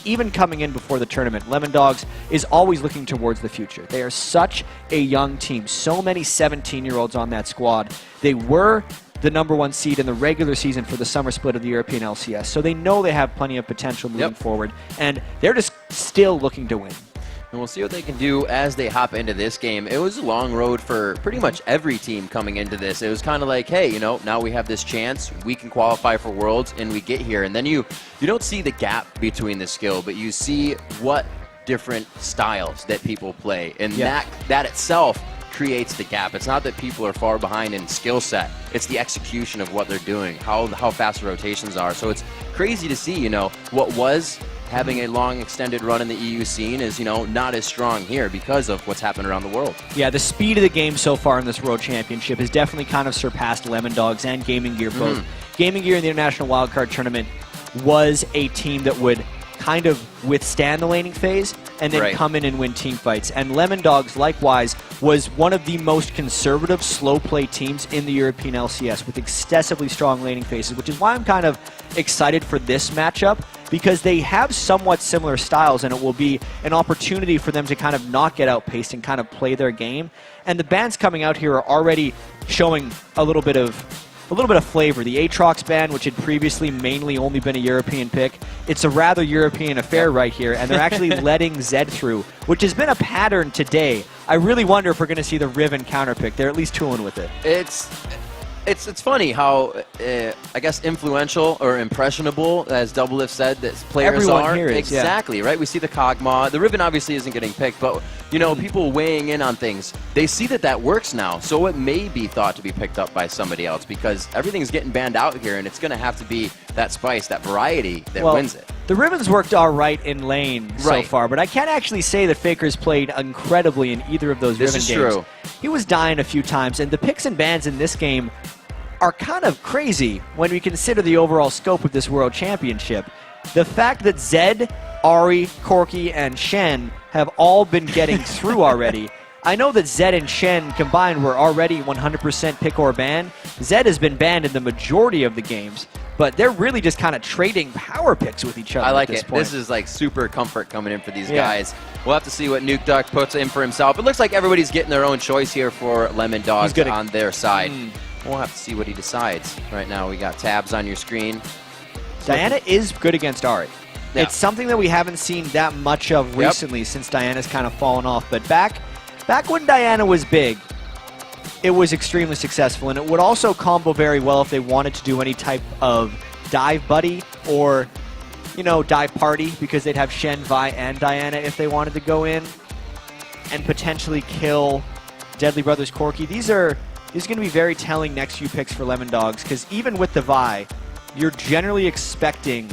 even coming in before the tournament, LemonDogs is always looking towards the future. They are such a young team. So many 17-year-olds on that squad. They were the #1 seed in the regular season for the summer split of the European LCS. So they know they have plenty of potential moving forward. And they're just still looking to win. And we'll see what they can do as they hop into this game. It was a long road for pretty much every team coming into this. It was kind of like, hey, you know, now we have this chance. We can qualify for Worlds, and we get here. And then you don't see the gap between the skill, but you see what different styles that people play. And that itself creates the gap. It's not that people are far behind in skill set. It's the execution of what they're doing, how fast the rotations are. So it's crazy to see, you know, what was having a long extended run in the EU scene is, you know, not as strong here because of what's happened around the world. Yeah, the speed of the game so far in this World Championship has definitely kind of surpassed LemonDogs and Gaming Gear both. Gaming Gear in the International Wildcard Tournament was a team that would kind of withstand the laning phase and then come in and win team fights. And LemonDogs, likewise, was one of the most conservative, slow-play teams in the European LCS with excessively strong laning phases, which is why I'm kind of excited for this matchup, because they have somewhat similar styles, and it will be an opportunity for them to kind of not get outpaced and kind of play their game. And the bans coming out here are already showing a little bit of flavor. The Aatrox ban, which had previously mainly only been a European pick, it's a rather European affair right here, and they're actually letting Zed through, which has been a pattern today. I really wonder if we're going to see the Riven counterpick. They're at least tooling with it. It's funny how, I guess, influential or impressionable, as Double Lift said, that players Everyone are. Here is, exactly, right? We see the Kog'Maw. The Riven obviously isn't getting picked, but, you know, people weighing in on things, they see that works now, so it may be thought to be picked up by somebody else because everything's getting banned out here, and it's going to have to be that spice, that variety that wins it. The Riven's worked all right in lane so far, but I can't actually say that Faker's played incredibly in either of those Riven games. This is true. He was dying a few times, and the picks and bans in this game are kind of crazy when we consider the overall scope of this World Championship. The fact that Zed, Ahri, Corki, and Shen have all been getting through already. I know that Zed and Shen combined were already 100% pick or ban. Zed has been banned in the majority of the games, but they're really just kind of trading power picks with each other. I like at this it. point. This is like super comfort coming in for these guys. We'll have to see what NukeDuck puts in for himself. It looks like everybody's getting their own choice here for LemonDogs on their side. We'll have to see what he decides. Right now, we got tabs on your screen. Diana is good against Ahri. Yeah. It's something that we haven't seen that much of recently since Diana's kind of fallen off. But back when Diana was big, it was extremely successful. And it would also combo very well if they wanted to do any type of dive buddy or, you know, dive party, because they'd have Shen, Vi, and Diana if they wanted to go in and potentially kill Deadly Brothers Corki. These are going to be very telling next few picks for LemonDogs, because even with the Vi, you're generally expecting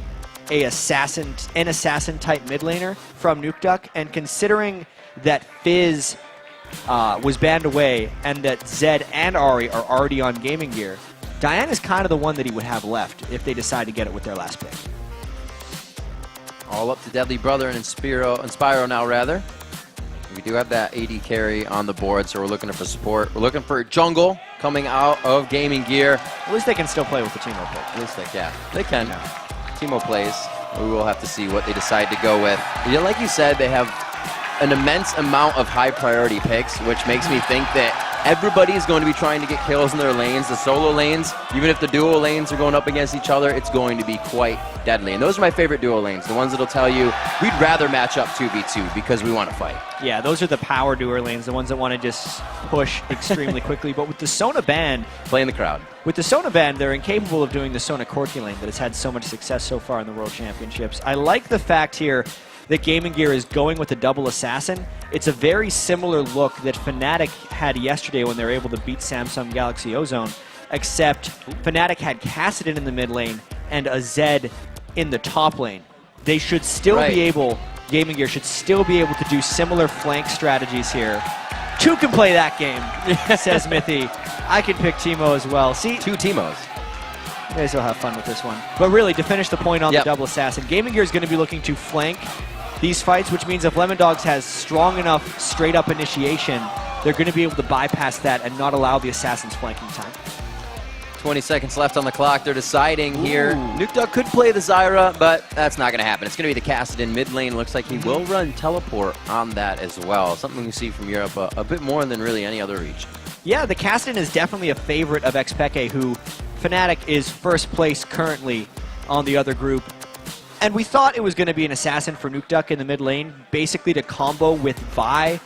an assassin-type mid laner from NukeDuck, and considering that Fizz was banned away and that Zed and Ahri are already on Gaming Gear, Diana's kind of the one that he would have left if they decide to get it with their last pick. All up to Deadly Brother and Spyro now, rather. We do have that AD carry on the board, so we're looking for support. We're looking for jungle coming out of Gaming Gear. At least they can still play with the Teemo pick. At least they can. Teemo plays. We will have to see what they decide to go with. Yeah, like you said, they have an immense amount of high priority picks, which makes me think that everybody is going to be trying to get kills in their lanes. The solo lanes, even if the duo lanes are going up against each other, it's going to be quite deadly. And those are my favorite duo lanes, the ones that'll tell you we'd rather match up 2v2 because we want to fight. Yeah, those are the power duo lanes, the ones that want to just push extremely quickly. But with the Sona ban, playing the crowd. With the Sona ban, they're incapable of doing the Sona Corki lane that has had so much success so far in the World Championships. I like the fact here that Gaming Gear is going with the double assassin. It's a very similar look that Fnatic had yesterday when they were able to beat Samsung Galaxy Ozone, except Fnatic had Kassadin in the mid lane and a Zed in the top lane. They should still be able, Gaming Gear should still be able to do similar flank strategies here. Two can play that game, says Mithy. I can pick Teemo as well. See, two Teemos. You guys will have fun with this one. But really, to finish the point on the double assassin, Gaming Gear is going to be looking to flank these fights, which means if LemonDogs has strong enough straight-up initiation, they're going to be able to bypass that and not allow the assassin's flanking time. 20 seconds left on the clock. They're deciding here. Nukeduck could play the Zyra, but that's not going to happen. It's going to be the Kassadin mid lane. Looks like he will run teleport on that as well. Something we see from Europe a bit more than really any other region. Yeah, the Kassadin is definitely a favorite of Xpeke, who Fnatic is first place currently on the other group. And we thought it was going to be an assassin for Nukeduck in the mid lane, basically to combo with Vi.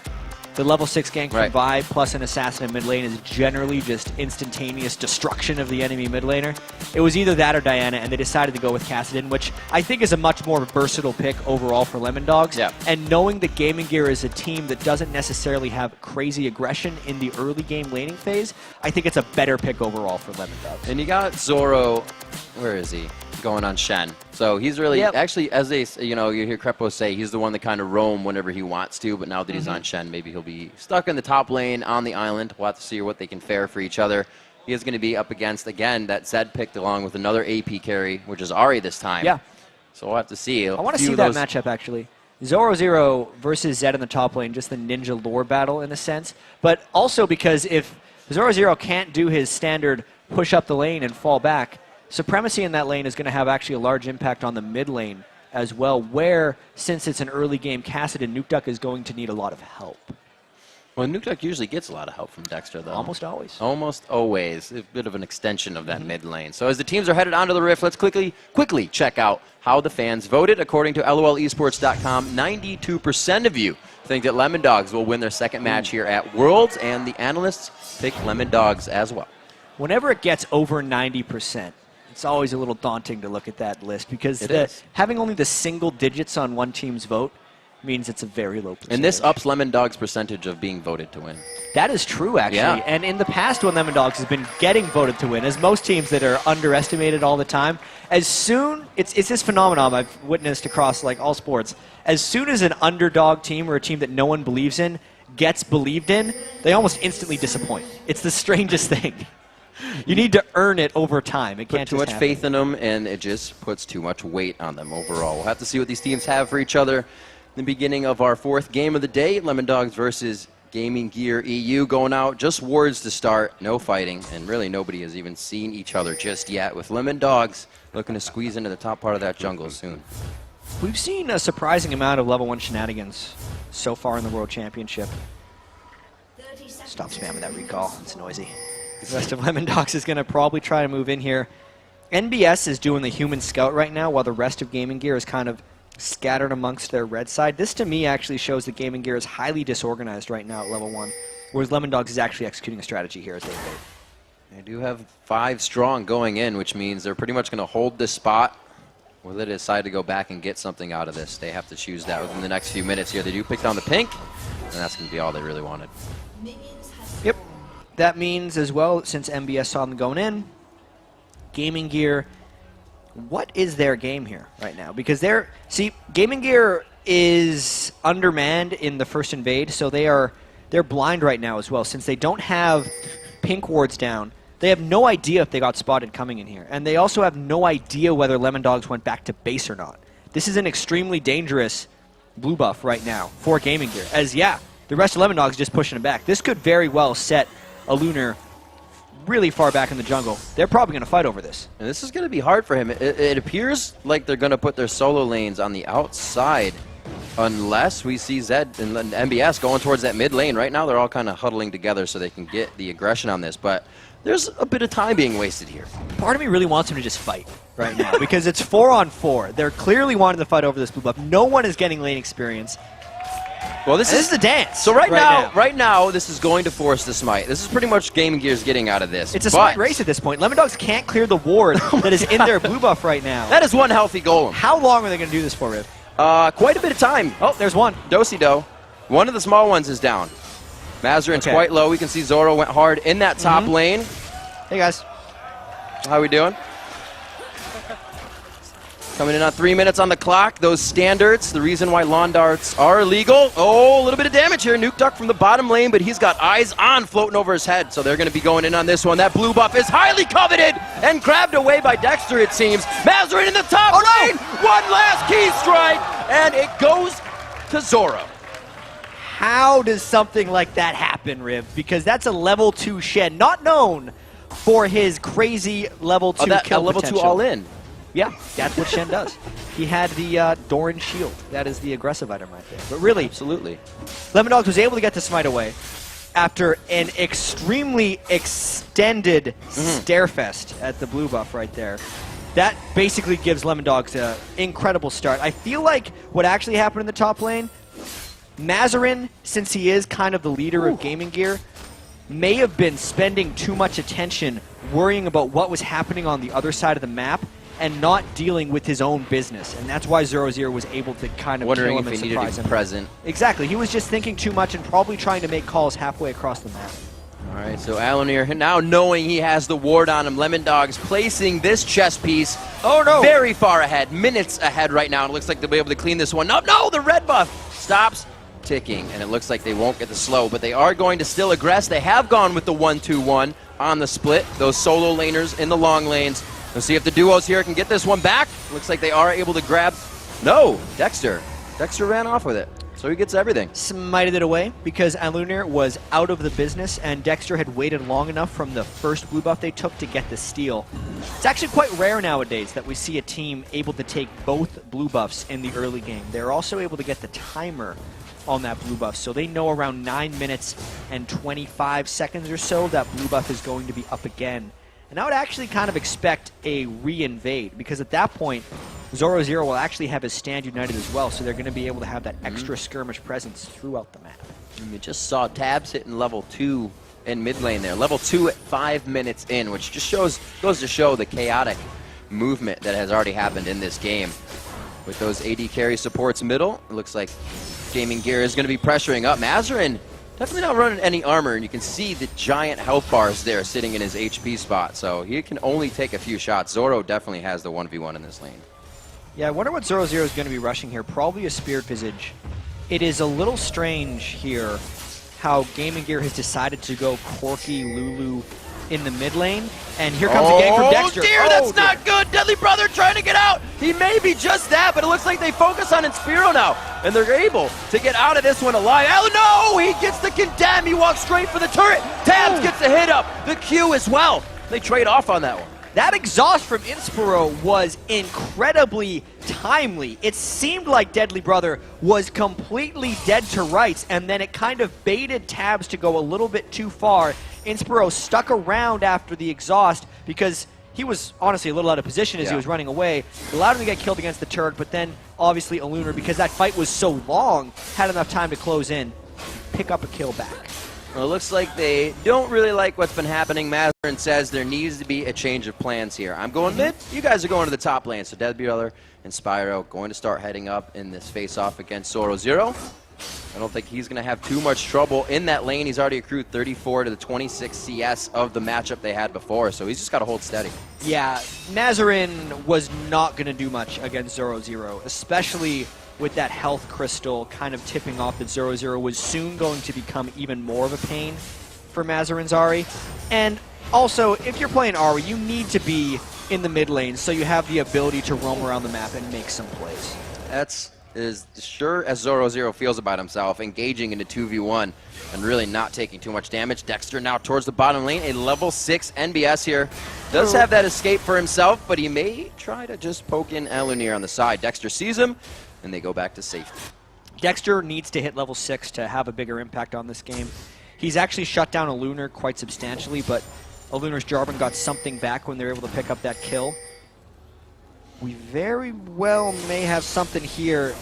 The level 6 gank from Vi plus an assassin in mid lane is generally just instantaneous destruction of the enemy mid laner. It was either that or Diana, and they decided to go with Kassadin, which I think is a much more versatile pick overall for LemonDogs. Yeah. And knowing that Gaming Gear is a team that doesn't necessarily have crazy aggression in the early game laning phase, I think it's a better pick overall for LemonDogs. And you got Zoro, where is he? Going on Shen. So he's really, actually, as they, you hear Crepo say, he's the one that kind of roam whenever he wants to, but now that he's on Shen, maybe he'll be stuck in the top lane on the island. We'll have to see what they can fare for each other. He is going to be up against, again, that Zed picked along with another AP carry, which is Ahri this time. Yeah. So we'll have to see. I want to see that matchup, actually. Zoro Zero versus Zed in the top lane, just the ninja lore battle in a sense. But also because if Zoro Zero can't do his standard push up the lane and fall back, Supremacy in that lane is going to have actually a large impact on the mid lane as well, where, since it's an early game Kassadin, Nukeduck is going to need a lot of help. Well, Nukeduck usually gets a lot of help from Dexter, though. Almost always. Almost always. A bit of an extension of that mid lane. So as the teams are headed onto the Rift, let's quickly check out how the fans voted. According to LOLesports.com, 92% of you think that LemonDogs will win their second match here at Worlds, and the analysts pick LemonDogs as well. Whenever it gets over 90%, it's always a little daunting to look at that list, because having only the single digits on one team's vote means it's a very low percentage. And this ups LemonDogs' percentage of being voted to win. That is true, actually. Yeah. And in the past, when LemonDogs has been getting voted to win, as most teams that are underestimated all the time, as soon, it's this phenomenon I've witnessed across like all sports, as soon as an underdog team or a team that no one believes in gets believed in, they almost instantly disappoint. It's the strangest thing. You need to earn it over time. It can't put too much faith in them, and it just puts too much weight on them overall. We'll have to see what these teams have for each other. The beginning of our fourth game of the day, LemonDogs versus GG.eu, going out just wards to start, no fighting, and really nobody has even seen each other just yet, with LemonDogs looking to squeeze into the top part of that jungle soon. We've seen a surprising amount of level 1 shenanigans so far in the World Championship. Stop spamming that recall, it's noisy. The rest of LemonDogs is going to probably try to move in here. NBS is doing the human scout right now, while the rest of Gaming Gear is kind of scattered amongst their red side. This, to me, actually shows that Gaming Gear is highly disorganized right now at level 1, whereas LemonDogs is actually executing a strategy here as they invade. They do have 5 strong going in, which means they're pretty much going to hold this spot. Will they decide to go back and get something out of this? They have to choose that within the next few minutes here. They do pick down the pink, and that's going to be all they really wanted. Yep. That means as well, since MBS saw them going in, Gaming Gear, what is their game here right now? Because Gaming Gear is undermanned in the first invade, so they're blind right now as well. Since they don't have pink wards down, they have no idea if they got spotted coming in here. And they also have no idea whether LemonDogs went back to base or not. This is an extremely dangerous blue buff right now for Gaming Gear, as the rest of LemonDogs is just pushing it back. This could very well set a Lunar really far back in the jungle. They're probably going to fight over this. And this is going to be hard for him. It appears like they're going to put their solo lanes on the outside, unless we see Zed and MBS going towards that mid lane. Right now they're all kind of huddling together so they can get the aggression on this, but there's a bit of time being wasted here. Part of me really wants them to just fight right now, because it's 4-on-4. They're clearly wanting to fight over this blue buff. No one is getting lane experience. Well, this is the dance. So right now, this is going to force the smite. This is pretty much Gaming Gear's getting out of this. It's a smite race at this point. LemonDogs can't clear the ward that is in their blue buff right now. That is one healthy golem. How long are they going to do this for, Riv? Quite a bit of time. Oh, there's one. Do-si-do. One of the small ones is down. Mazarin's quite low. We can see Zoro went hard in that top lane. Hey, guys. How we doing? Coming in on 3 minutes on the clock. Those standards, the reason why lawn darts are illegal. Oh, a little bit of damage here. Nukeduck from the bottom lane, but he's got eyes on floating over his head, so they're going to be going in on this one. That blue buff is highly coveted and grabbed away by Dexter, it seems. Mazarin in the top lane. One last key strike, and it goes to Zoro. How does something like that happen, Riv? Because that's a level 2 Shen, not known for his crazy level 2 kill level potential. 2 all in. Yeah, that's what Shen does. He had the Doran shield. That is the aggressive item right there. But really, Absolutely. LemonDogs was able to get the smite away after an extremely extended starefest at the blue buff right there. That basically gives LemonDogs an incredible start. I feel like what actually happened in the top lane, Mazarin, since he is kind of the leader of Gaming Gear, may have been spending too much attention worrying about what was happening on the other side of the map and not dealing with his own business. And that's why 0-0 was able to kind of Wondering kill him if and he needed surprise to him. be present. Exactly. He was just thinking too much and probably trying to make calls halfway across the map. All right, so Alanir, now knowing he has the ward on him, LemonDogs placing this chess piece very far ahead, minutes ahead right now. It looks like they'll be able to clean this one up. No, the red buff stops ticking, and it looks like they won't get the slow, but they are going to still aggress. They have gone with the 1-2-1 on the split, those solo laners in the long lanes. We'll see if the duos here can get this one back. Looks like they are able to grab... No, Dexter. Dexter ran off with it, so he gets everything. Smited it away because Alunir was out of the business and Dexter had waited long enough from the first blue buff they took to get the steal. It's actually quite rare nowadays that we see a team able to take both blue buffs in the early game. They're also able to get the timer on that blue buff, so they know around 9 minutes and 25 seconds or so that blue buff is going to be up again. And I would actually kind of expect a re-invade, because at that point, 0-0 will actually have his stand united as well, so they're going to be able to have that extra skirmish presence throughout the map. And you just saw Tabs hitting level 2 in mid lane there. Level 2 at 5 minutes in, which just goes to show the chaotic movement that has already happened in this game. With those AD carry supports middle, it looks like Gaming Gear is going to be pressuring up. Mazarin definitely not running any armor, and you can see the giant health bars there sitting in his HP spot, so he can only take a few shots. Zoro definitely has the 1v1 in this lane. Yeah, I wonder what 0-0 is going to be rushing here. Probably a Spirit Visage. It is a little strange here how Gaming Gear has decided to go Corki Lulu in the mid lane, and here comes a gank from Dexter. Oh dear, that's not good. Deadly Brother trying to get out. He may be just that, but it looks like they focus on Inspiro now, and they're able to get out of this one alive. Oh no, he gets the condemn. He walks straight for the turret. Tabs gets a hit up. The Q as well. They trade off on that one. That exhaust from Inspiro was incredibly timely. It seemed like Deadly Brother was completely dead to rights, and then it kind of baited Tabs to go a little bit too far. Inspiro stuck around after the exhaust because he was honestly a little out of position as he was running away. It allowed him to get killed against the turret, but then obviously Alunar, because that fight was so long, had enough time to close in, pick up a kill back. Well, it looks like they don't really like what's been happening. Mazarin says there needs to be a change of plans here. I'm going mid. You guys are going to the top lane. So Deadly Brother and Spyro going to start heading up in this face-off against 0-0. I don't think he's going to have too much trouble in that lane. He's already accrued 34 to the 26 CS of the matchup they had before, so he's just got to hold steady. Yeah, Mazarin was not going to do much against 0-0, especially with that health crystal kind of tipping off that 0-0 was soon going to become even more of a pain for Mazarin's Ahri. And also, if you're playing Ahri, you need to be in the mid lane so you have the ability to roam around the map and make some plays. That's as sure as 0-0 feels about himself, engaging into 2v1 and really not taking too much damage. Dexter now towards the bottom lane, a level 6 NBS here. Does have that escape for himself, but he may try to just poke in Alunir on the side. Dexter sees him, and they go back to safety. Dexter needs to hit level 6 to have a bigger impact on this game. He's actually shut down Alunar quite substantially, but Alunar's Jarvan got something back when they were able to pick up that kill. We very well may have something here.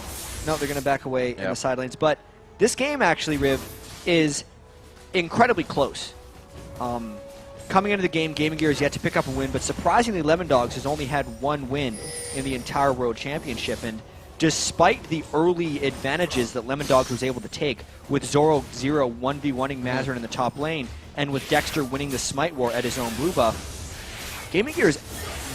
No, they're going to back away in the side lanes. But this game, actually, Riv, is incredibly close. Coming into the game, Gaming Gear has yet to pick up a win, but surprisingly, LemonDogs has only had one win in the entire World Championship. And despite the early advantages that LemonDogs was able to take with 0-0 1v1ing Mazarin in the top lane, and with Dexter winning the Smite War at his own blue buff, Gaming Gear is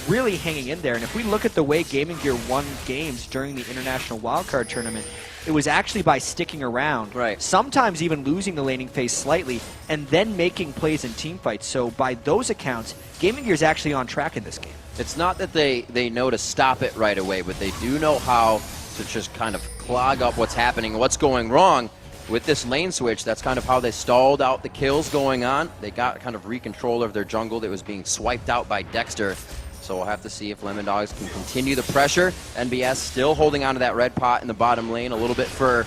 really hanging in there. And if we look at the way Gaming Gear won games during the International Wildcard Tournament, it was actually by sticking around, sometimes even losing the laning phase slightly, and then making plays in team fights. So by those accounts, Gaming Gear is actually on track in this game. It's not that they know to stop it right away, but they do know how to just kind of clog up what's happening, what's going wrong. with this lane switch, that's kind of how they stalled out the kills going on. They got kind of re-control of their jungle that was being swiped out by Dexter. So we'll have to see if LemonDogs can continue the pressure. NBS still holding on to that red pot in the bottom lane, a little bit for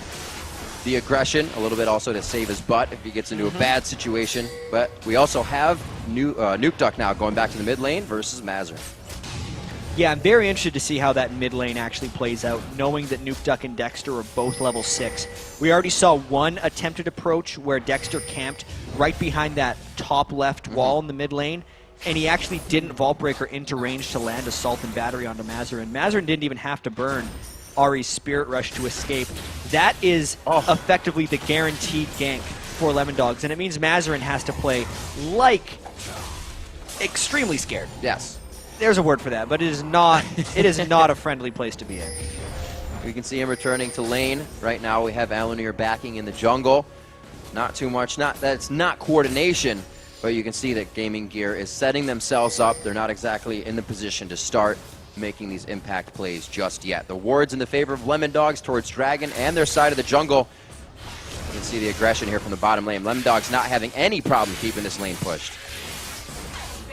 the aggression, a little bit also to save his butt if he gets into a bad situation. But we also have Nukeduck now going back to the mid lane versus Mazarin. Yeah, I'm very interested to see how that mid lane actually plays out, knowing that Nukeduck and Dexter are both level 6. We already saw one attempted approach where Dexter camped right behind that top left wall in the mid lane, and he actually didn't Vault Breaker into range to land Assault and Battery onto Mazarin. Mazarin didn't even have to burn Ari's Spirit Rush to escape. That is effectively the guaranteed gank for LemonDogs, and it means Mazarin has to play like extremely scared. Yes. There's a word for that, but it is not a friendly place to be in. We can see him returning to lane. Right now we have Alanir backing in the jungle. Not too much, that's not coordination, but you can see that Gaming Gear is setting themselves up. They're not exactly in the position to start making these impact plays just yet. The wards in the favor of LemonDogs towards Dragon and their side of the jungle. You can see the aggression here from the bottom lane. LemonDogs not having any problem keeping this lane pushed.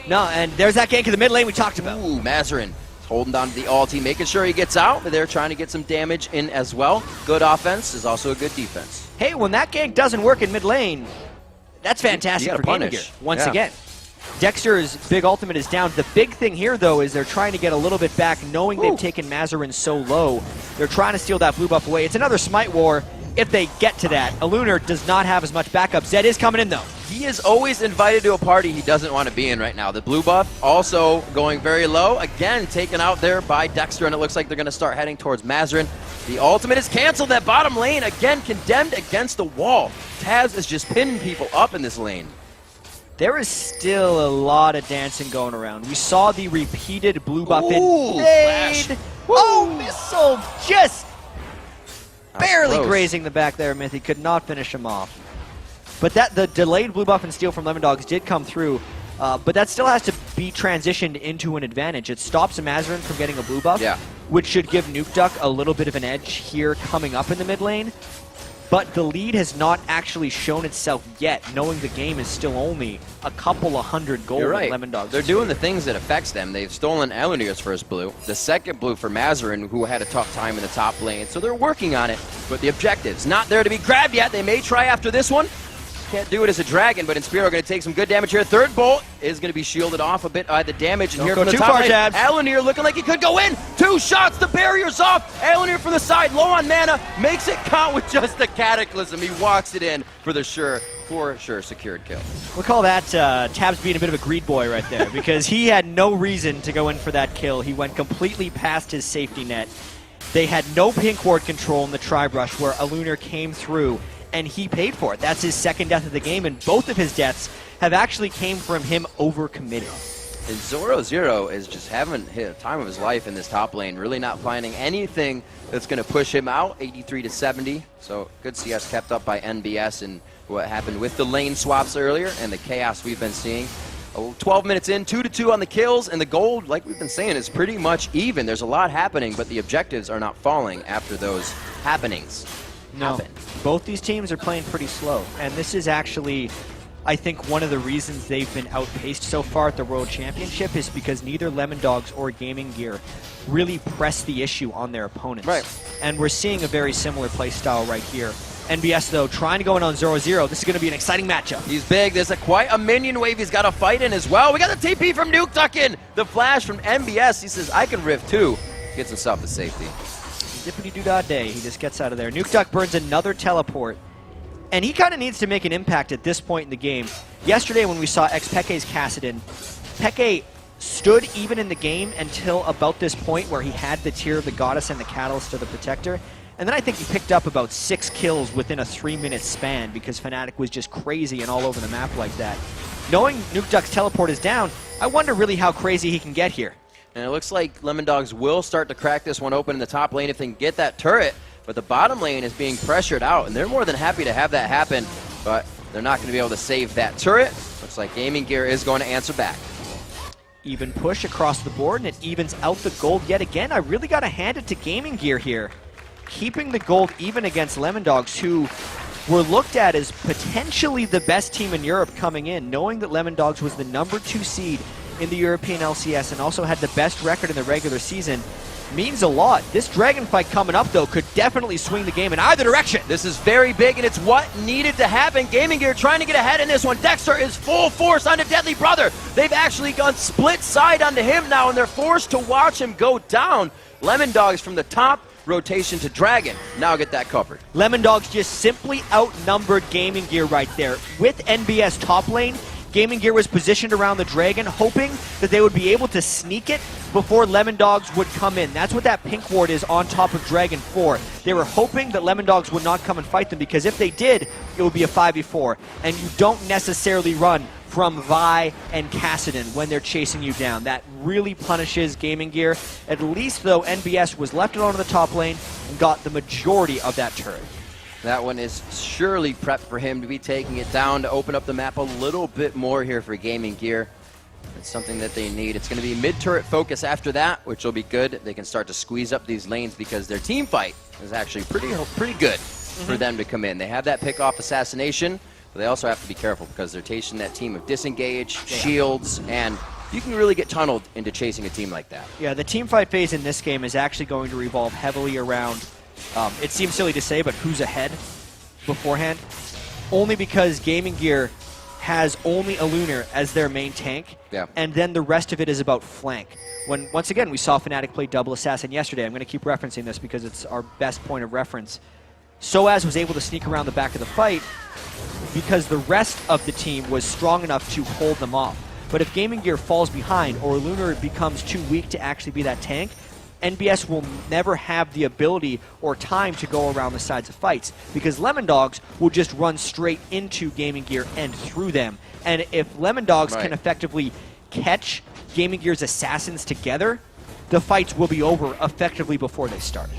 No, and there's that gank in the mid lane we talked about. Ooh, Mazarin holding down to the ulti, making sure he gets out, but they're trying to get some damage in as well. Good offense is also a good defense. Hey, when that gank doesn't work in mid lane, that's fantastic for Gaming Gear, once again. Dexter's big ultimate is down. The big thing here, though, is they're trying to get a little bit back, knowing they've taken Mazarin so low. They're trying to steal that blue buff away. It's another Smite War if they get to that. Alunar does not have as much backup. Zed is coming in, though. He is always invited to a party he doesn't want to be in right now. The blue buff also going very low. Again, taken out there by Dexter, and it looks like they're going to start heading towards Mazarin. The ultimate is canceled. That bottom lane, again, condemned against the wall. Taz is just pinning people up in this lane. There is still a lot of dancing going around. We saw the repeated blue buff flash. Oh, missile just barely close. grazing the back there, Myth. He could not finish him off. But the delayed blue buff and steal from LemonDogs did come through, but that still has to be transitioned into an advantage. It stops Mazarin from getting a blue buff, which should give Nukeduck a little bit of an edge here coming up in the mid lane. But the lead has not actually shown itself yet, knowing the game is still only a couple of hundred gold. You're right. LemonDogs. They're doing the things that affects them. They've stolen Alanir's first blue, the second blue for Mazarin, who had a tough time in the top lane. So they're working on it, but the objective's not there to be grabbed yet. They may try after this one. Can't do it as a dragon, but Inspiro going to take some good damage here. Third bolt is going to be shielded off a bit by the damage. And here from the top lane, Alanir looking like he could go in. 2 shots, the barrier's off. Alanir from the side, low on mana, makes it count with just the Cataclysm. He walks it in for the sure secured kill. We'll call that Tabs being a bit of a greed boy right there, because he had no reason to go in for that kill. He went completely past his safety net. They had no pink ward control in the Tribe Rush where Alunar came through, and he paid for it. That's his second death of the game, and both of his deaths have actually came from him overcommitting. And Zoro is just having a time of his life in this top lane, really not finding anything that's going to push him out, 83 to 70. So good CS kept up by NBS, and what happened with the lane swaps earlier and the chaos we've been seeing. 12 minutes in, 2-2 on the kills, and the gold, like we've been saying, is pretty much even. There's a lot happening, but the objectives are not falling after those happenings. No, both these teams are playing pretty slow, and this is actually, I think, one of the reasons they've been outpaced so far at the World Championship is because neither LemonDogs or Gaming Gear really press the issue on their opponents. Right. And we're seeing a very similar play style right here. NBS, though, trying to go in on 0-0. This is going to be an exciting matchup. He's big. There's quite a minion wave he's got to fight in as well. We got the TP from Nukeduck in. The flash from NBS. He says, I can rift too. Gets himself to safety. Dippity-doo-dah-day. He just gets out of there. Nukeduck burns another teleport. And he kind of needs to make an impact at this point in the game. Yesterday when we saw Peke's Kassadin, Peke stood even in the game until about this point where he had the Tear of the Goddess and the Catalyst of the Protector. And then I think he picked up about 6 kills within a 3-minute span because Fnatic was just crazy and all over the map like that. Knowing Nukeduck's teleport is down, I wonder really how crazy he can get here. And it looks like LemonDogs will start to crack this one open in the top lane if they can get that turret. But the bottom lane is being pressured out, and they're more than happy to have that happen. But they're not going to be able to save that turret. Looks like Gaming Gear is going to answer back. Even push across the board, and it evens out the gold yet again. I really got to hand it to Gaming Gear here. Keeping the gold even against LemonDogs, who were looked at as potentially the best team in Europe coming in, knowing that LemonDogs was the #2 seed in the European LCS and also had the best record in the regular season, means a lot. This Dragon fight coming up, though, could definitely swing the game in either direction. This is very big, and it's what needed to happen. Gaming Gear trying to get ahead in this one. Dexter is full force onto Deadly Brother. They've actually gone split side onto him now, and they're forced to watch him go down. LemonDogs from the top rotation to Dragon. Now get that covered. LemonDogs just simply outnumbered Gaming Gear right there. With NBS top lane, Gaming Gear was positioned around the Dragon, hoping that they would be able to sneak it before LemonDogs would come in. That's what that pink ward is on top of Dragon for. They were hoping that LemonDogs would not come and fight them, because if they did, it would be a 5v4. And you don't necessarily run from Vi and Kassadin when they're chasing you down. That really punishes Gaming Gear. At least, though, NBS was left alone in the top lane and got the majority of that turret. That one is surely prepped for him to be taking it down to open up the map a little bit more here for Gaming Gear. It's something that they need. It's going to be mid-turret focus after that, which will be good. They can start to squeeze up these lanes because their team fight is actually pretty good for them to come in. They have that pick-off assassination, but they also have to be careful because they're chasing that team of disengage, shields, and you can really get tunneled into chasing a team like that. Yeah, the team fight phase in this game is actually going to revolve heavily around, it seems silly to say, but who's ahead beforehand. Only because Gaming Gear has only a Lunar as their main tank, and then the rest of it is about flank. When, once again, we saw Fnatic play double assassin yesterday. I'm going to keep referencing this because it's our best point of reference. Soaz was able to sneak around the back of the fight because the rest of the team was strong enough to hold them off. But if Gaming Gear falls behind or Lunar becomes too weak to actually be that tank, NBS will never have the ability or time to go around the sides of fights, because LemonDogs will just run straight into Gaming Gear and through them. And if LemonDogs can effectively catch Gaming Gear's assassins together, the fights will be over effectively before they start.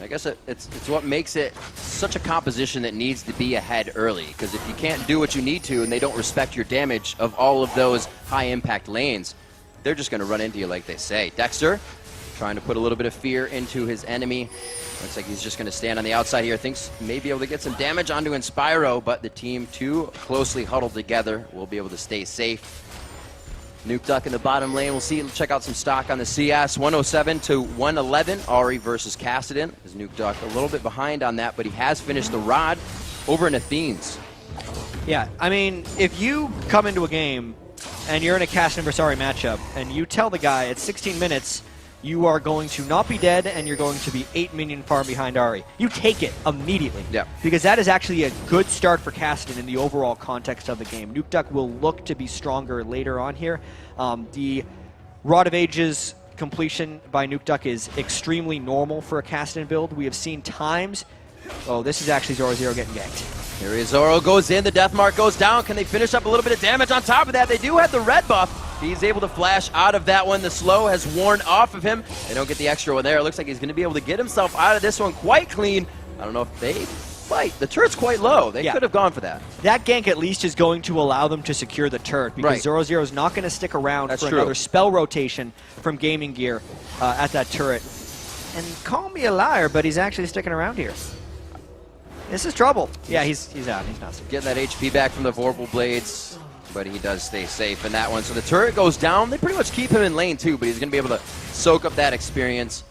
I guess it's what makes it such a composition that needs to be ahead early, because if you can't do what you need to and they don't respect your damage of all of those high-impact lanes, they're just going to run into you like they say. Dexter trying to put a little bit of fear into his enemy. Looks like he's just going to stand on the outside here. Thinks he may be able to get some damage onto Inspiro, but the team too closely huddled together will be able to stay safe. Nuke Duck in the bottom lane. We'll see. Check out some stock on the CS. 107 to 111. Ari versus Kassadin. Is Nuke Duck a little bit behind on that, but he has finished the rod over in Athenes. Yeah, I mean, if you come into a game and you're in a Kassadin versus Ari matchup and you tell the guy at 16 minutes you are going to not be dead and you're going to be 8 minion farm behind Ari, you take it immediately. Yeah. Because that is actually a good start for Kassadin in the overall context of the game. Nuke Duck will look to be stronger later on here. The Rod of Ages completion by Nuke Duck is extremely normal for a Kassadin build. We have seen times... Oh, this is actually Zoro getting ganked. Here is Zoro, goes in, the death mark goes down. Can they finish up a little bit of damage on top of that? They do have the red buff. He's able to flash out of that one. The slow has worn off of him. They don't get the extra one there. It looks like he's going to be able to get himself out of this one quite clean. I don't know if they fight. The turret's quite low. They could have gone for that. That gank at least is going to allow them to secure the turret, because Zoro is not going to stick around for another spell rotation from Gaming Gear at that turret. And call me a liar, but he's actually sticking around here. This is trouble. Yeah, he's out. He's not sticking. Getting that HP back from the Vorpal Blades, but he does stay safe in that one. So the turret goes down. They pretty much keep him in lane too, but he's going to be able to soak up that experience.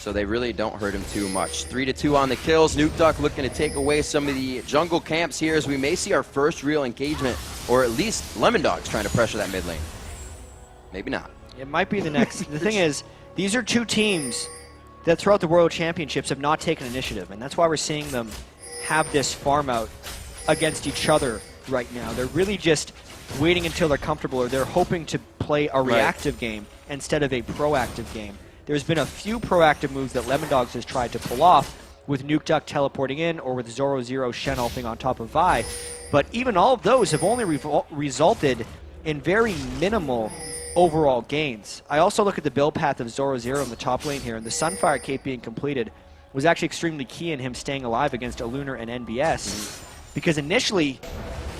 So they really don't hurt him too much. 3-2 on the kills. Nuke Duck looking to take away some of the jungle camps here, as we may see our first real engagement, or at least LemonDogs trying to pressure that mid lane. Maybe not. It might be the next. The thing is, these are two teams that throughout the World Championships have not taken initiative, and that's why we're seeing them have this farm out against each other right now. They're really just waiting until they're comfortable, or they're hoping to play a reactive game instead of a proactive game. There's been a few proactive moves that LemonDogs has tried to pull off, with Nuke Duck teleporting in or with Zoro Zero Shen ulting on top of Vi, but even all of those have only resulted in very minimal overall gains. I also look at the build path of Zoro Zero in the top lane here, and the Sunfire Cape being completed was actually extremely key in him staying alive against a Lunar and NBS, because initially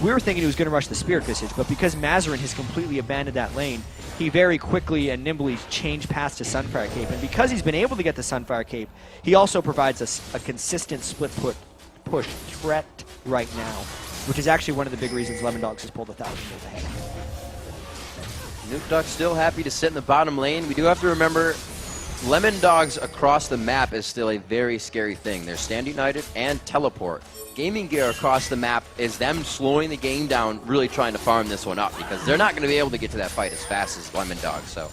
we were thinking he was going to rush the Spirit Visage, but because Mazarin has completely abandoned that lane, he very quickly and nimbly changed past to Sunfire Cape, and because he's been able to get the Sunfire Cape, he also provides us a consistent split push threat right now, which is actually one of the big reasons LemonDogs has pulled 1,000 gold ahead. NukeDuck still happy to sit in the bottom lane. We do have to remember, LemonDogs across the map is still a very scary thing. They're Stand United and Teleport. Gaming Gear across the map is them slowing the game down, really trying to farm this one up, because they're not going to be able to get to that fight as fast as LemonDogs. So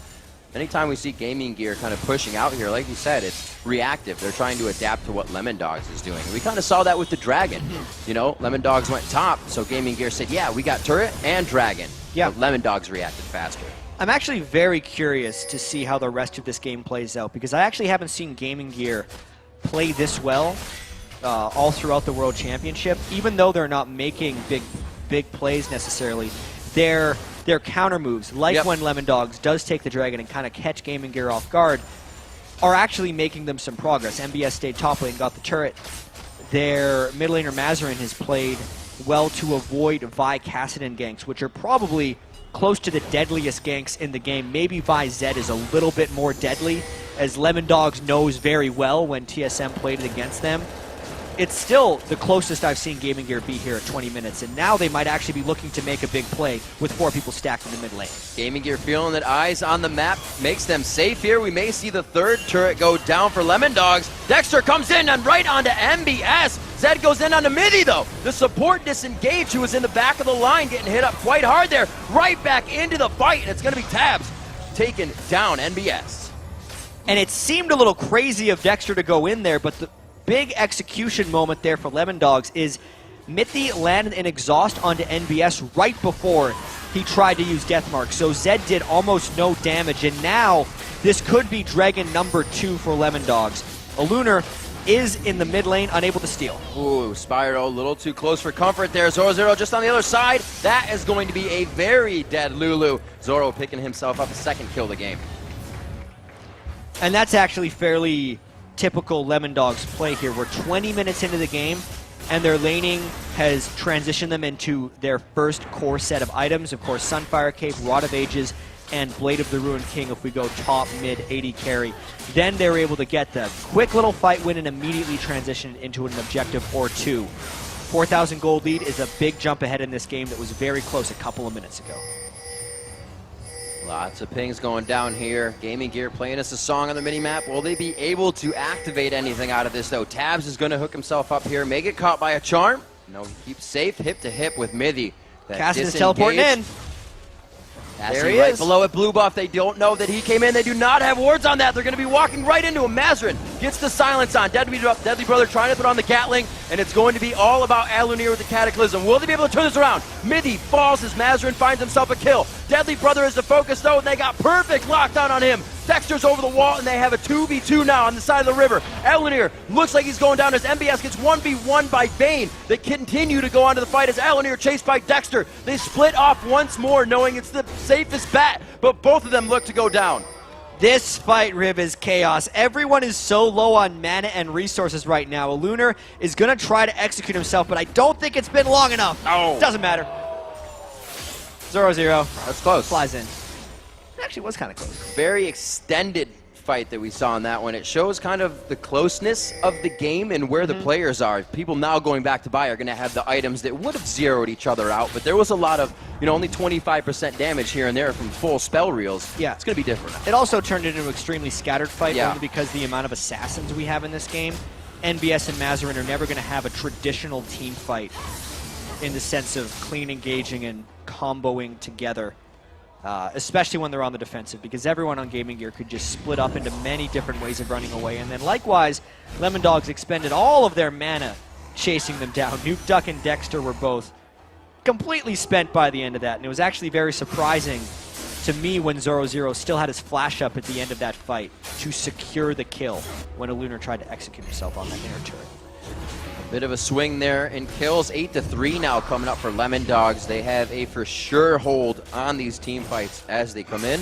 anytime we see Gaming Gear kind of pushing out here, like you said, it's reactive. They're trying to adapt to what LemonDogs is doing. We kind of saw that with the Dragon. You know, LemonDogs went top, so Gaming Gear said, yeah, we got turret and Dragon. Yeah. But LemonDogs reacted faster. I'm actually very curious to see how the rest of this game plays out, because I actually haven't seen Gaming Gear play this well all throughout the World Championship. Even though they're not making big plays necessarily, their counter moves, like when LemonDogs does take the Dragon and kind of catch Gaming Gear off guard, are actually making them some progress. MBS stayed top lane, got the turret. Their mid laner Mazarin has played well to avoid Vi Kassadin ganks, which are probably close to the deadliest ganks in the game. Maybe Vi Zed is a little bit more deadly, as LemonDogs knows very well when TSM played it against them. It's still the closest I've seen Gaming Gear be here at 20 minutes, and now they might actually be looking to make a big play with 4 people stacked in the mid lane. Gaming Gear feeling that eyes on the map makes them safe here. We may see the 3rd turret go down for LemonDogs. Dexter comes in and right onto MBS. Zed goes in onto Mithy, though. The support disengaged, who was in the back of the line, getting hit up quite hard there. Right back into the fight, and it's going to be Tabs taking down NBS. And it seemed a little crazy of Dexter to go in there, but the big execution moment there for LemonDogs is Mithy landed an exhaust onto NBS right before he tried to use Deathmark. So Zed did almost no damage, and now this could be Dragon number 2 for LemonDogs. A Lunar is in the mid lane, unable to steal. Ooh, Spyro a little too close for comfort there. Zoro just on the other side. That is going to be a very dead Lulu. Zoro picking himself up a 2nd kill of the game. And that's actually fairly typical LemonDogs play here. We're 20 minutes into the game, and their laning has transitioned them into their first core set of items. Of course, Sunfire Cape, Rod of Ages, and Blade of the Ruined King if we go top, mid, AD carry. Then they're able to get the quick little fight win and immediately transition into an objective or 2. 4,000 gold lead is a big jump ahead in this game that was very close a couple of minutes ago. Lots of pings going down here. Gaming Gear playing us a song on the mini-map. Will they be able to activate anything out of this, though? Tabs is going to hook himself up here. May get caught by a charm. No, he keeps safe, hip to hip with Mithy. Cassian is teleporting in. There he is. Below it, blue buff. They don't know that he came in. They do not have wards on that. They're going to be walking right into him. Mazarin gets the silence on. Deadly Brother trying to put on the Gatling, and it's going to be all about Alunir with the Cataclysm. Will they be able to turn this around? Mithy falls as Mazarin finds himself a kill. Deadly Brother is the focus, though, and they got perfect lockdown on him. Dexter's over the wall, and they have a 2v2 now on the side of the river. Alunir looks like he's going down as MBS gets 1v1 by Vayne. They continue to go on to the fight as Alunir chased by Dexter. They split off once more, knowing it's the safest bet, but both of them look to go down. This fight, Riv, is chaos. Everyone is so low on mana and resources right now. A Lunar is going to try to execute himself, but I don't think it's been long enough. Oh. Doesn't matter. 0-0. That's close. Flies in. It actually was kind of close. Very extended fight that we saw in that one. It shows kind of the closeness of the game and where the players are. People now going back to buy are going to have the items that would have zeroed each other out, but there was a lot of, only 25% damage here and there from full spell reels. Yeah. It's going to be different. It also turned into an extremely scattered fight, Yeah. only because the amount of assassins we have in this game. NBS and Mazarin are never going to have a traditional team fight in the sense of clean engaging and comboing together. Especially when they're on the defensive, because everyone on Gaming Gear could just split up into many different ways of running away. And then likewise, LemonDogs expended all of their mana chasing them down. NukeDuck and Dexter were both completely spent by the end of that, and it was actually very surprising to me when 0-0 still had his flash up at the end of that fight to secure the kill when a Lunar tried to execute himself on that inner turret. Bit of a swing there in kills. 8-3 now coming up for LemonDogs. They have a for sure hold on these team fights as they come in.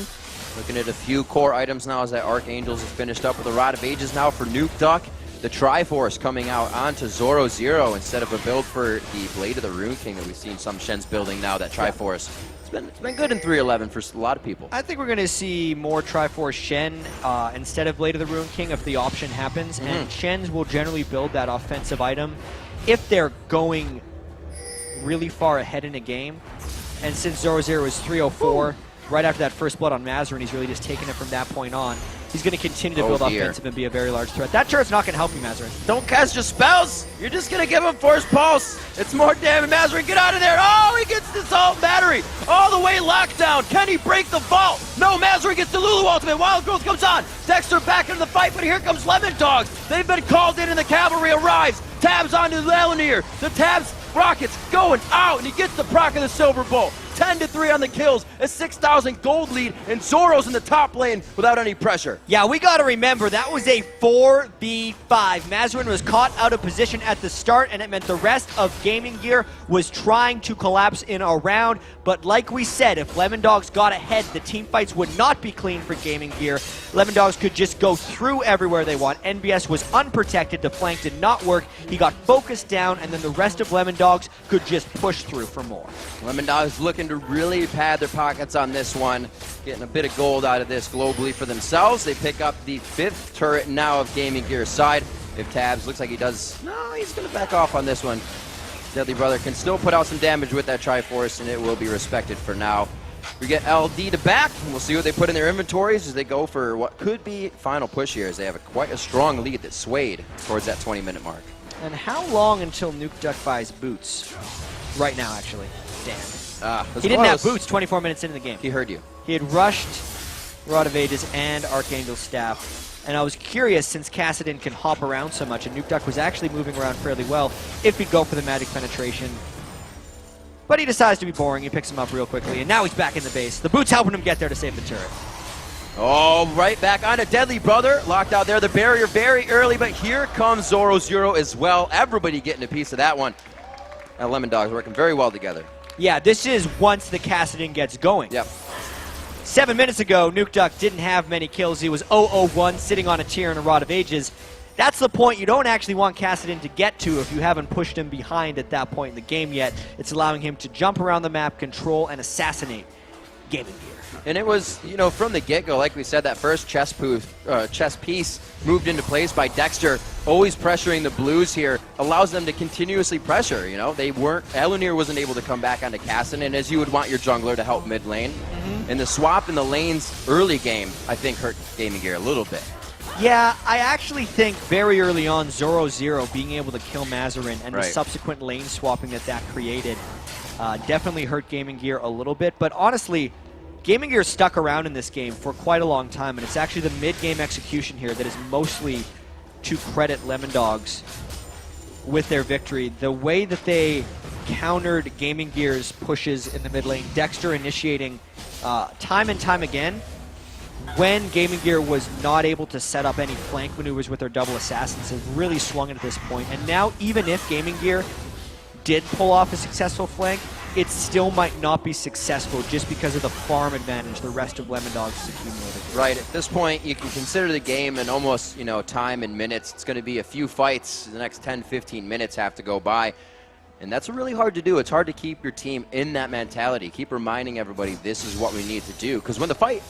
Looking at a few core items now as that Archangels is finished up with a Rod of Ages now for NukeDuck. The Triforce coming out onto 0-0 instead of a build for the Blade of the Rune King that we've seen some Shen's building now, that Triforce. It's been good in 3.11 for a lot of people. I think we're going to see more Triforce Shen instead of Blade of the Rune King if the option happens, and Shens will generally build that offensive item if they're going really far ahead in a game, and since 0-0 is 3:04, right after that first blood on Mazarin, he's really just taking it from that point on. He's going to continue to build offensive and be a very large threat. That turret's not going to help you, Mazarin. Don't cast your spells. You're just going to give him Force Pulse. It's more damage. Mazarin, get out of there. Oh, he gets this Assault Battery all the way lockdown. Can he break the vault? No, Mazarin gets the Lulu Ultimate. Wild Growth comes on. Dexter back into the fight, but here comes LemonDogs. They've been called in and the cavalry arrives. Tabs onto Lelanier. The Tabs rockets going out, and he gets the proc of the Silver Bolt. 10-3 on the kills, a 6,000 gold lead, and Zoro's in the top lane without any pressure. Yeah, we got to remember, that was a 4v5. Mazarin was caught out of position at the start, and it meant the rest of Gaming Gear was trying to collapse in a round. But like we said, if LemonDogs got ahead, the team fights would not be clean for Gaming Gear. LemonDogs could just go through everywhere they want. NBS was unprotected, the flank did not work. He got focused down, and then the rest of LemonDogs could just push through for more. LemonDogs looking to really pad their pockets on this one, getting a bit of gold out of this globally for themselves. They pick up the 5th turret now of Gaming Gear's side. If Tabs looks like he does, no, he's going to back off on this one. Deadly Brother can still put out some damage with that Triforce, and it will be respected for now. We get LD to back, and we'll see what they put in their inventories as they go for what could be final push here, as they have quite a strong lead that swayed towards that 20-minute mark. And how long until Nuke Duck buys boots? Right now, actually. Damn. He didn't have boots 24 minutes into the game. He heard you. He had rushed Rod of Ages and Archangel's Staff. And I was curious, since Kassadin can hop around so much, and Nuke Duck was actually moving around fairly well, if he'd go for the magic penetration. But he decides to be boring. He picks him up real quickly, and now he's back in the base. The boots helping him get there to save the turret. Oh, right back on a Deadly Brother. Locked out there, the barrier very early, but here comes Zoro as well. Everybody getting a piece of that one. And LemonDogs working very well together. Yeah, this is once the Kassadin gets going. Yep. 7 minutes ago, Nuke Duck didn't have many kills. He was 0-0-1, sitting on a tier and a Rod of Ages. That's the point you don't actually want Kassadin to get to if you haven't pushed him behind at that point in the game yet. It's allowing him to jump around the map, control, and assassinate Gaming Gear. And it was, you know, from the get-go, like we said, that first chess piece moved into place by Dexter, always pressuring the Blues here, allows them to continuously pressure, you know. They weren't, Elunir wasn't able to come back onto Kassadin, and as you would want your jungler to help mid lane. And the swap in the lanes early game, I think, hurt Gaming Gear a little bit. Yeah, I actually think very early on, 0-0 being able to kill Mazarin and the subsequent lane swapping that created definitely hurt Gaming Gear a little bit. But honestly, Gaming Gear stuck around in this game for quite a long time, and it's actually the mid-game execution here that is mostly to credit LemonDogs with their victory. The way that they countered Gaming Gear's pushes in the mid lane, Dexter initiating time and time again when Gaming Gear was not able to set up any flank maneuvers with their double assassins. It really swung it at this point. And now, even if Gaming Gear did pull off a successful flank, it still might not be successful just because of the farm advantage the rest of LemonDogs has accumulated. Right, at this point, you can consider the game and almost, you know, time and minutes. It's going to be a few fights. The next 10, 15 minutes have to go by. And that's really hard to do. It's hard to keep your team in that mentality. Keep reminding everybody this is what we need to do. Because when the fight,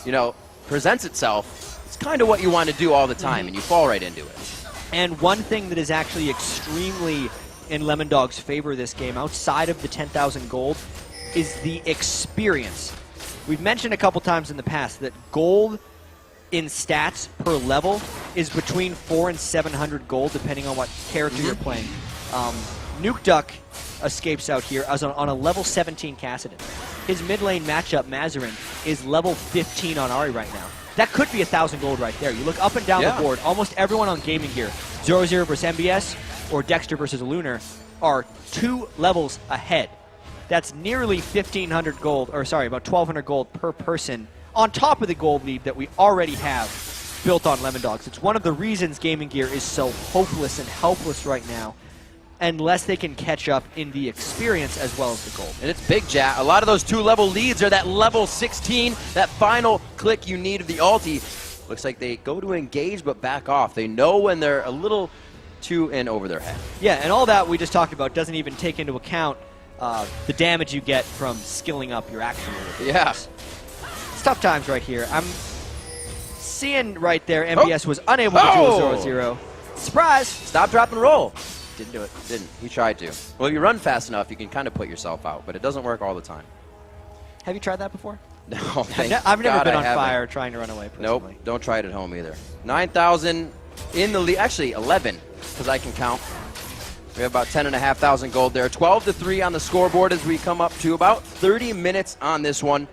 you know, presents itself, it's kind of what you want to do all the time, and you fall right into it. And one thing that is actually extremely in LemonDogs' favor this game, outside of the 10,000 gold, is the experience. We've mentioned a couple times in the past that gold in stats per level is between 400 and 700 gold, depending on what character you're playing. Nuke Duck escapes out here as on a level 17 Kassadin. His mid lane matchup, Mazarin, is level 15 on Ahri right now. That could be 1,000 gold right there. You look up and down the board, almost everyone on Gaming Gear, 0-0 versus MBS, or Dexter versus Lunar, are 2 levels ahead. That's nearly 1,500 gold, or sorry, about 1,200 gold per person on top of the gold lead that we already have built on LemonDogs. It's one of the reasons Gaming Gear is so hopeless and helpless right now, unless they can catch up in the experience as well as the gold. And it's big, Jat. A lot of those 2-level leads are that level 16, that final click you need of the ulti. Looks like they go to engage but back off. They know when they're a little too in over their head. Yeah, and all that we just talked about doesn't even take into account the damage you get from skilling up your action. Yeah. It's tough times right here. I'm seeing right there MBS was unable to do a 0-0. Surprise! Stop, drop, and roll. Didn't do it. Didn't. He tried to. Well, if you run fast enough, you can kind of put yourself out, but it doesn't work all the time. Have you tried that before? No, I've never been on haven't. fire trying to run away personally. Nope, don't try it at home either. 9,000 in the lead. Actually, 11, because I can count. We have about 10,500 gold there. 12-3 on the scoreboard as we come up to about 30 minutes on this one.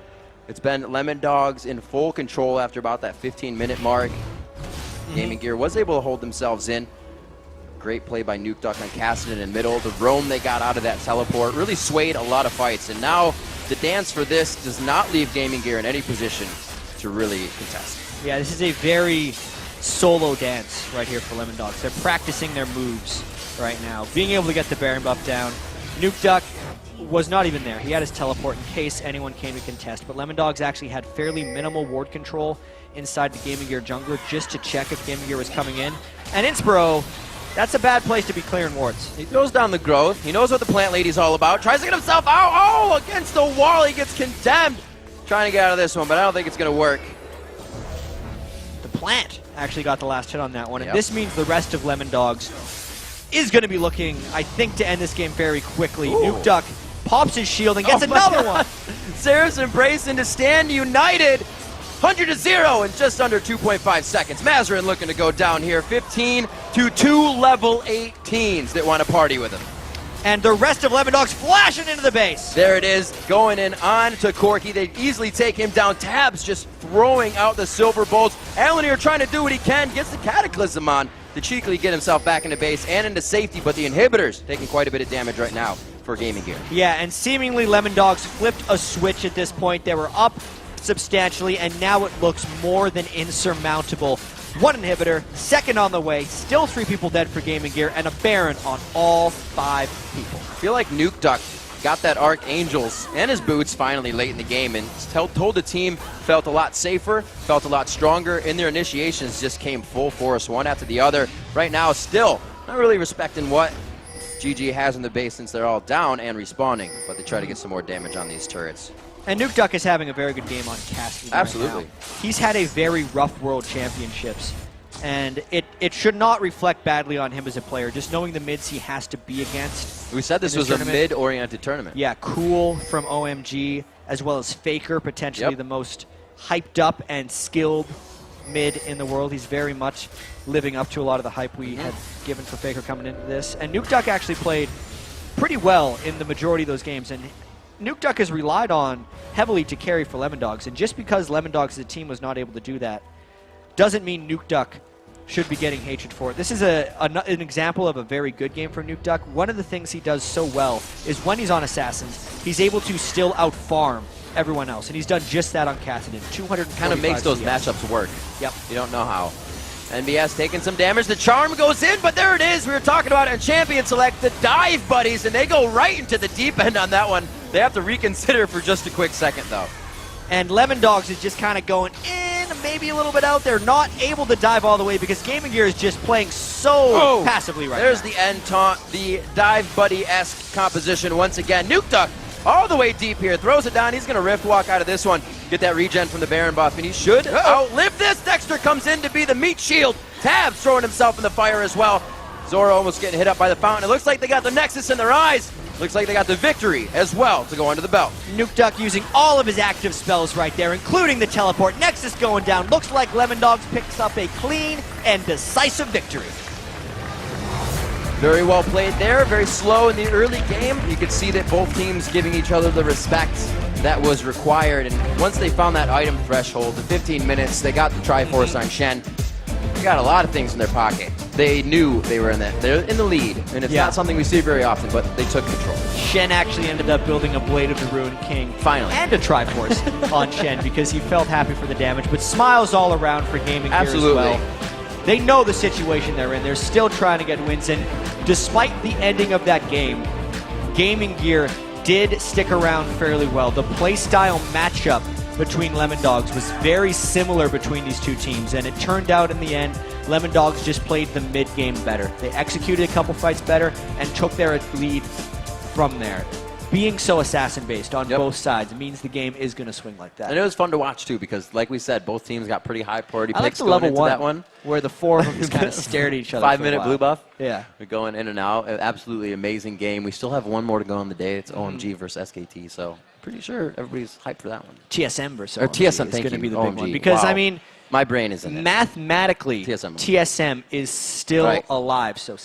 It's been LemonDogs in full control after about that 15-minute mark. Gaming Gear was able to hold themselves in. Great play by Nuke Duck on Cassidy in middle. The roam they got out of that teleport really swayed a lot of fights. And now the dance for this does not leave Gaming Gear in any position to really contest. Yeah, this is a very solo dance right here for LemonDogs. They're practicing their moves right now. Being able to get the Baron buff down. Nuke Duck was not even there. He had his teleport in case anyone came to contest. But LemonDogs actually had fairly minimal ward control inside the Gaming Gear jungler just to check if Gaming Gear was coming in. And Inspiro, that's a bad place to be clearing wards. He goes down the growth. He knows what the plant lady's all about. Tries to get himself out. Oh, against the wall. He gets condemned. Trying to get out of this one, but I don't think it's going to work. The plant actually got the last hit on that one. Yep. And this means the rest of LemonDogs is going to be looking, I think, to end this game very quickly. Ooh. Nuke Duck pops his shield and gets another one. Seraph's Embrace into stand united. 100-0 in just under 2.5 seconds. Mazarin looking to go down here. 15 to 2 level 18s that want to party with him. And the rest of LemonDogs flashing into the base. There it is, going in on to Corki. They easily take him down. Tabs just throwing out the silver bolts. Alanir trying to do what he can. Gets the Cataclysm on to cheekily get himself back into base and into safety. But the inhibitors taking quite a bit of damage right now for Gaming Gear. Yeah, and seemingly LemonDogs flipped a switch at this point. They were up substantially, and now it looks more than insurmountable. One inhibitor, second on the way, still 3 people dead for Gaming Gear, and a Baron on all 5 people. I feel like Nuke Duck got that Archangels and his boots finally late in the game and told the team felt a lot safer, felt a lot stronger, and their initiations just came full force, one after the other. Right now, still not really respecting what GG has in the base since they're all down and respawning, but they try to get some more damage on these turrets. And Nuke Duck is having a very good game on Cassidy Absolutely. right now. He's had a very rough World Championships, and it should not reflect badly on him as a player, just knowing the mids he has to be against. We said this was a mid-oriented tournament. Yeah, Cool from OMG, as well as Faker, potentially the most hyped up and skilled mid in the world. He's very much living up to a lot of the hype we had given for Faker coming into this. And Nuke Duck actually played pretty well in the majority of those games, and Nuke Duck has relied on heavily to carry for LemonDogs, and just because LemonDogs as a team was not able to do that doesn't mean Nuke Duck should be getting hatred for it. This is an example of a very good game for Nuke Duck. One of the things he does so well is when he's on Assassins, he's able to still out-farm everyone else, and he's done just that on Cassidy. 245 Kind of makes those CS. matchups work. Yep. You don't know how. NBS taking some damage. The charm goes in, but there it is. We were talking about it in Champion Select, the dive buddies, and they go right into the deep end on that one. They have to reconsider for just a quick second, though. And LemonDogs is just kind of going in, maybe a little bit out there, not able to dive all the way because Gaming Gear is just playing so passively right There's now. the end taunt, the dive buddy-esque composition once again. Nuke Duck all the way deep here, throws it down. He's going to Rift Walk out of this one, get that regen from the Baron buff, and he should outlive this. Dexter comes in to be the meat shield. Tabs throwing himself in the fire as well. Zoro almost getting hit up by the fountain. It looks like they got the Nexus in their eyes. Looks like they got the victory as well to go under the belt. Nuke Duck using all of his active spells right there, including the teleport. Nexus going down. Looks like LemonDogs picks up a clean and decisive victory. Very well played there. Very slow in the early game. You could see that both teams giving each other the respect that was required. And once they found that item threshold, the 15 minutes, they got the Triforce on Shen. They got a lot of things in their pocket. They knew they were they're in the lead, and it's not something we see very often, but they took control. Shen actually ended up building a Blade of the Ruined King. Finally. And a Triforce on Shen because he felt happy for the damage, but smiles all around for Gaming Gear as well. They know the situation they're in. They're still trying to get wins, and despite the ending of that game, Gaming Gear did stick around fairly well. The playstyle matchup between LemonDogs was very similar between these two teams, and it turned out in the end, LemonDogs just played the mid-game better. They executed a couple fights better and took their lead from there. being so assassin-based on Yep. both sides means the game is going to swing like that. And it was fun to watch, too, because, like we said, both teams got pretty high priority I like picks the going level into that one. where the four of them just kind of stared at each other. 5-minute blue buff. Yeah. We're going in and out. An absolutely amazing game. We still have one more to go on the day. It's Mm-hmm. OMG versus SKT, so pretty sure everybody's hyped for that one. TSM versus Or OMG TSM, is thank going to you. be the big OMG. one. Because, Wow. I mean, My brain is in it. mathematically, TSM. TSM is still Right. alive. So